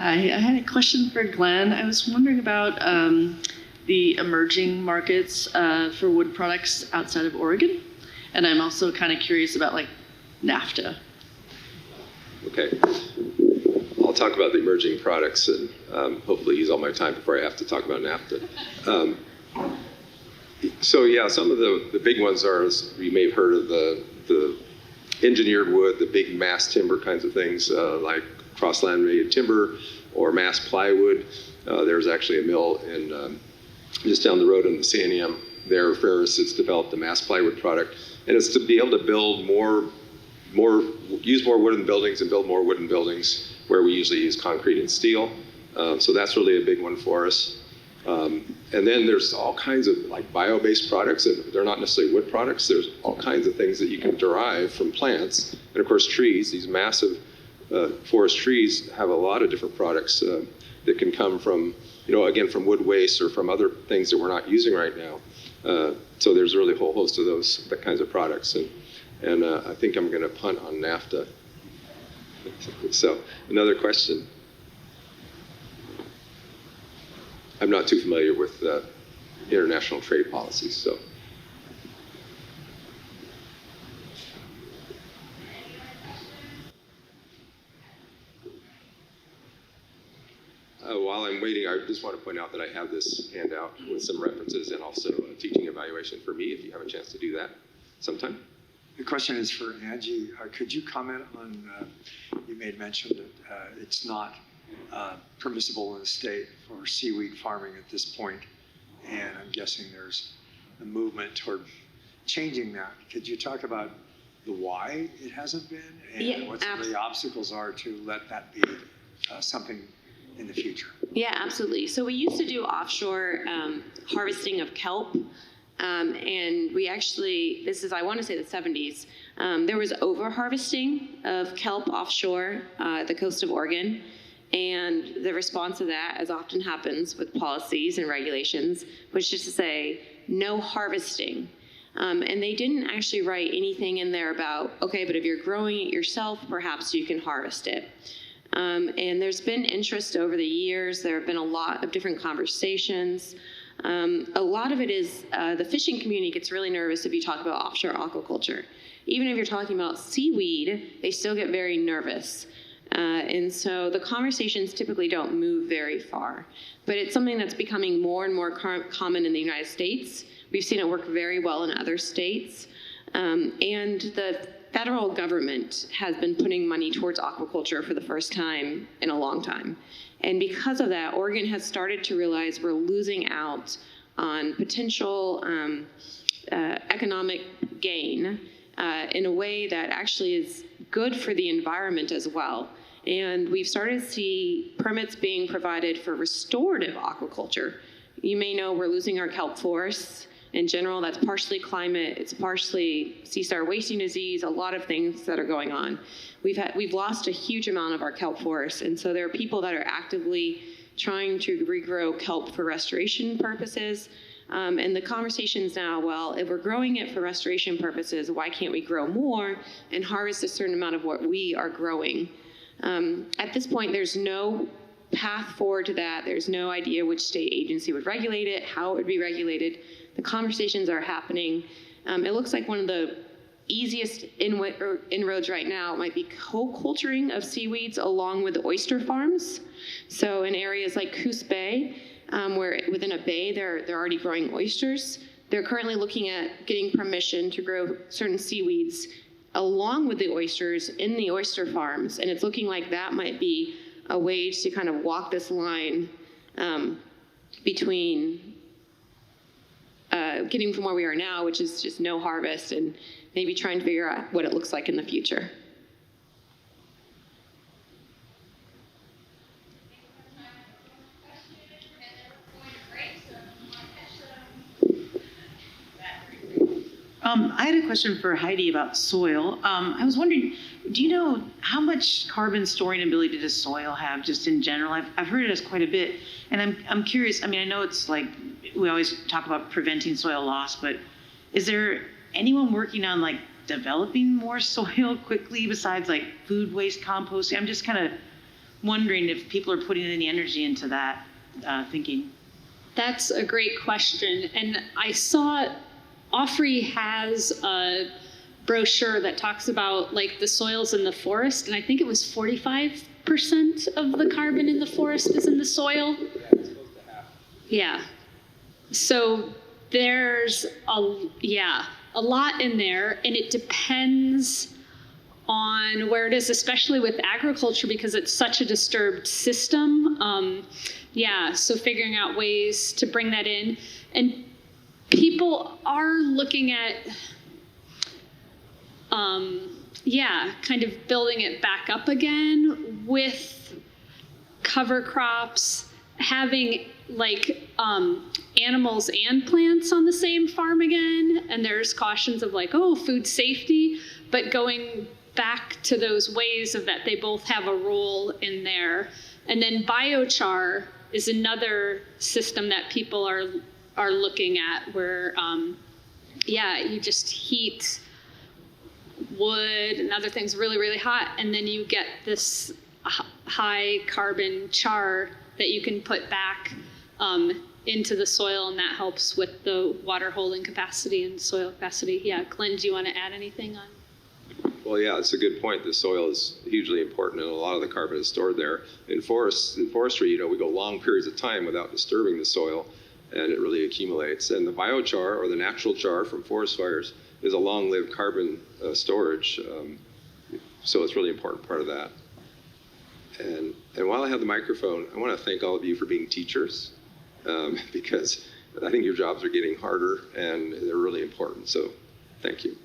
Hi, I had a question for Glenn. I was wondering about the emerging markets for wood products outside of Oregon. And I'm also kind of curious about like NAFTA. Okay. I'll talk about the emerging products and hopefully use all my time before I have to talk about NAFTA. So yeah, some of the big ones are, you may have heard of the engineered wood, the big mass timber kinds of things like cross-laminated timber or mass plywood. There's actually a mill in just down the road in the Santiam there, Ferris, that's developed a mass plywood product. And it's to be able to build use more wooden buildings and build more wooden buildings where we usually use concrete and steel. So that's really a big one for us. And then there's all kinds of like bio-based products, and they're not necessarily wood products. There's all kinds of things that you can derive from plants. And of course, trees, these massive forest trees have a lot of different products that can come from, again, from wood waste or from other things that we're not using right now. So there's really a whole host of that kinds of products. And I think I'm going to punt on NAFTA. So another question. I'm not too familiar with international trade policies, so. While I'm waiting, I just want to point out that I have this handout with some references and also a teaching evaluation for me, if you have a chance to do that sometime. The question is for Angie. Could you comment on, you made mention that it's not permissible in the state for seaweed farming at this point, and I'm guessing there's a movement toward changing that. Could you talk about the why it hasn't been, and what some of the obstacles are to let that be something in the future? Yeah, absolutely. So we used to do offshore harvesting of kelp. And we actually, this is, I want to say the 70s, there was over-harvesting of kelp offshore the coast of Oregon. And the response to that, as often happens with policies and regulations, was just to say, no harvesting. And they didn't actually write anything in there about, okay, but if you're growing it yourself, perhaps you can harvest it. And there's been interest over the years. There have been a lot of different conversations. A lot of it is the fishing community gets really nervous if you talk about offshore aquaculture. Even if you're talking about seaweed, they still get very nervous. And so the conversations typically don't move very far. But it's something that's becoming more and more common in the United States. We've seen it work very well in other states. And the federal government has been putting money towards aquaculture for the first time in a long time. And because of that, Oregon has started to realize we're losing out on potential economic gain in a way that actually is good for the environment as well. And we've started to see permits being provided for restorative aquaculture. You may know we're losing our kelp forests. In general, that's partially climate, it's partially sea star wasting disease, a lot of things that are going on. We've lost a huge amount of our kelp forests, and so there are people that are actively trying to regrow kelp for restoration purposes. And the conversations now, well, if we're growing it for restoration purposes, why can't we grow more and harvest a certain amount of what we are growing? At this point, there's no path forward to that. There's no idea which state agency would regulate it, how it would be regulated. The conversations are happening. It looks like one of the easiest inroads right now might be co-culturing of seaweeds along with the oyster farms. So in areas like Coos Bay, where within a bay they're already growing oysters, they're currently looking at getting permission to grow certain seaweeds along with the oysters in the oyster farms. And it's looking like that might be a way to kind of walk this line between getting from where we are now, which is just no harvest, and maybe trying to figure out what it looks like in the future. I had a question for Heidi about soil. I was wondering, do you know how much carbon storing ability does soil have just in general? I've heard it as quite a bit, and I'm curious. I mean, I know it's like we always talk about preventing soil loss, but is there anyone working on like developing more soil quickly besides like food waste composting? I'm just kind of wondering if people are putting any energy into that thinking. That's a great question. And I saw Offrey has a brochure that talks about like the soils in the forest, and I think it was 45% of the carbon in the forest is in the soil. Yeah. So there's a lot in there, and it depends on where it is, especially with agriculture because it's such a disturbed system. So figuring out ways to bring that in. And people are looking at, kind of building it back up again with cover crops, having like animals and plants on the same farm again. And there's cautions of like, food safety, but going back to those ways of that they both have a role in there. And then biochar is another system that people are looking at where, you just heat wood and other things really, really hot, and then you get this high carbon char that you can put back into the soil, and that helps with the water holding capacity and soil capacity. Yeah, Glenn, do you want to add anything on? Well, yeah, it's a good point. The soil is hugely important, and a lot of the carbon is stored there. In forestry, we go long periods of time without disturbing the soil, and it really accumulates. And the biochar, or the natural char from forest fires, is a long-lived carbon storage, so it's really an important part of that. And while I have the microphone, I want to thank all of you for being teachers, because I think your jobs are getting harder, and they're really important. So, thank you.